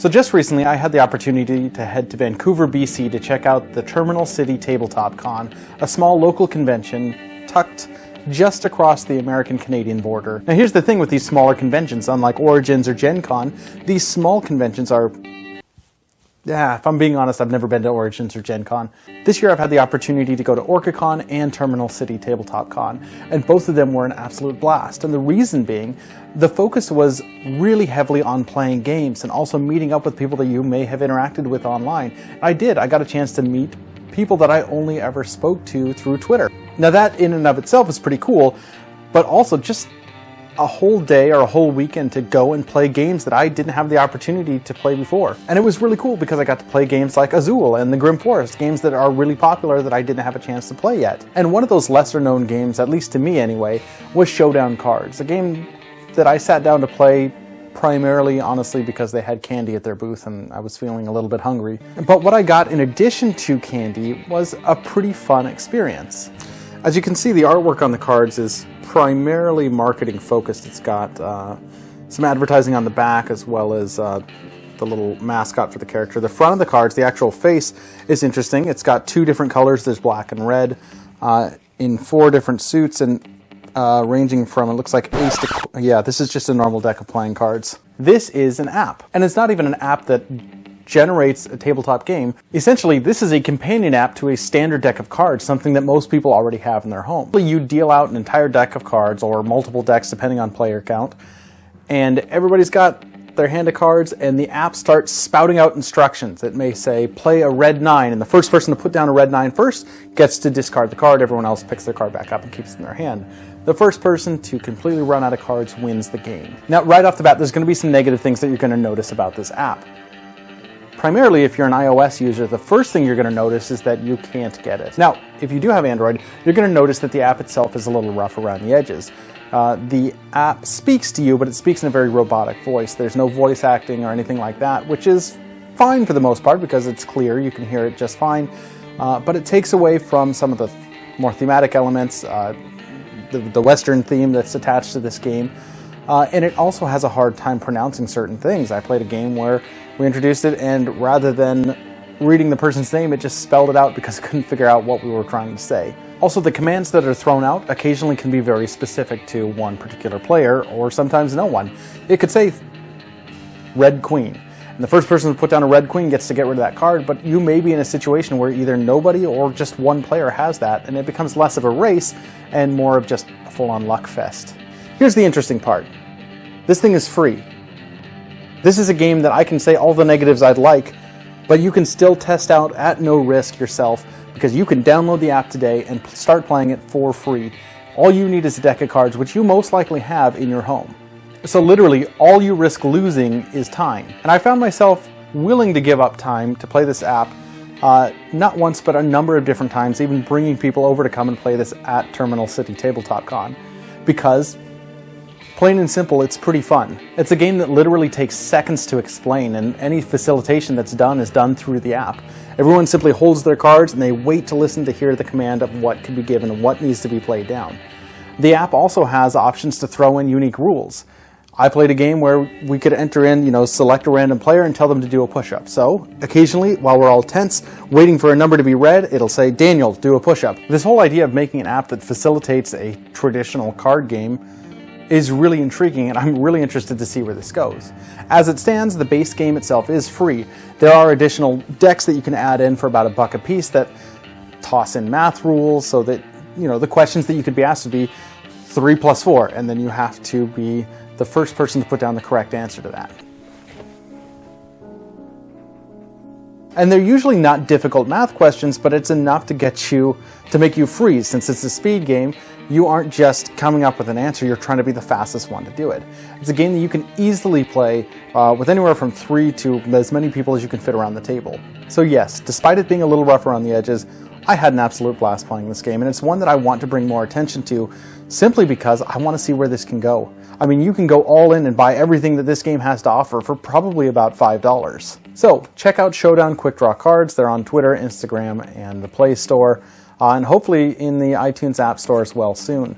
So just recently I had the opportunity to head to Vancouver, BC to check out the Terminal City Tabletop Con, a small local convention tucked just across the American-Canadian border. Now here's the thing with these smaller conventions, unlike Origins or Gen Con, these small conventions are, if I'm being honest, I've never been to Origins or Gen Con. This year I've had the opportunity to go to OrcaCon and Terminal City Tabletop Con, and both of them were an absolute blast. And the reason being, the focus was really heavily on playing games and also meeting up with people that you may have interacted with online. I did. I got a chance to meet people that I only ever spoke to through Twitter. Now that in and of itself is pretty cool, but also just a whole day or a whole weekend to go and play games that I didn't have the opportunity to play before. And it was really cool because I got to play games like Azul and the Grim Forest, games that are really popular that I didn't have a chance to play yet. And one of those lesser known games, at least to me anyway, was Showdown Cards, a game that I sat down to play primarily, honestly, because they had candy at their booth and I was feeling a little bit hungry. But what I got in addition to candy was a pretty fun experience. As you can see, the artwork on the cards is primarily marketing focused. It's got some advertising on the back as well as the little mascot for the character. The front of the cards, the actual face, is interesting. It's got two different colors. There's black and red in 4 different suits and ranging from, it looks like ace to, yeah, this is just a normal deck of playing cards. This is an app, and it's not even an app that generates a tabletop game. Essentially, this is a companion app to a standard deck of cards, something that most people already have in their home. You deal out an entire deck of cards, or multiple decks depending on player count, and everybody's got their hand of cards, and the app starts spouting out instructions. It may say, play a red 9, and the first person to put down a red 9 first gets to discard the card. Everyone else picks their card back up and keeps it in their hand. The first person to completely run out of cards wins the game. Now, right off the bat, there's going to be some negative things that you're going to notice about this app. Primarily, if you're an iOS user, the first thing you're going to notice is that you can't get it. Now, if you do have Android, you're going to notice that the app itself is a little rough around the edges. The app speaks to you, but it speaks in a very robotic voice. There's no voice acting or anything like that, which is fine for the most part because it's clear, you can hear it just fine. But it takes away from some of the more thematic elements, the Western theme that's attached to this game. And it also has a hard time pronouncing certain things. I played a game where we introduced it, and rather than reading the person's name, it just spelled it out because I couldn't figure out what we were trying to say. Also, the commands that are thrown out occasionally can be very specific to one particular player, or sometimes no one. It could say, Red Queen. And the first person to put down a Red Queen gets to get rid of that card, but you may be in a situation where either nobody or just one player has that, and it becomes less of a race and more of just a full-on luck fest. Here's the interesting part. This thing is free. This is a game that I can say all the negatives I'd like, but you can still test out at no risk yourself because you can download the app today and start playing it for free. All you need is a deck of cards, which you most likely have in your home. So literally, all you risk losing is time. And I found myself willing to give up time to play this app, not once, but a number of different times, even bringing people over to come and play this at Terminal City Tabletop Con, because plain and simple, it's pretty fun. It's a game that literally takes seconds to explain, and any facilitation that's done is done through the app. Everyone simply holds their cards and they wait to listen to hear the command of what can be given and what needs to be played down. The app also has options to throw in unique rules. I played a game where we could enter in, select a random player and tell them to do a push-up. So, occasionally, while we're all tense, waiting for a number to be read, it'll say, Daniel, do a push-up. This whole idea of making an app that facilitates a traditional card game is really intriguing, and I'm really interested to see where this goes. As it stands, the base game itself is free. There are additional decks that you can add in for about $1 a piece that toss in math rules so that, the questions that you could be asked would be 3 plus 4, and then you have to be the first person to put down the correct answer to that. And they're usually not difficult math questions, but it's enough to make you freeze. Since it's a speed game, you aren't just coming up with an answer, you're trying to be the fastest one to do it. It's a game that you can easily play with anywhere from 3 to as many people as you can fit around the table. So yes, despite it being a little rough around the edges, I had an absolute blast playing this game, and it's one that I want to bring more attention to simply because I want to see where this can go. I mean, you can go all in and buy everything that this game has to offer for probably about $5. So check out Showdown Quickdraw Cards. They're on Twitter, Instagram, and the Play Store, and hopefully in the iTunes App Store as well soon.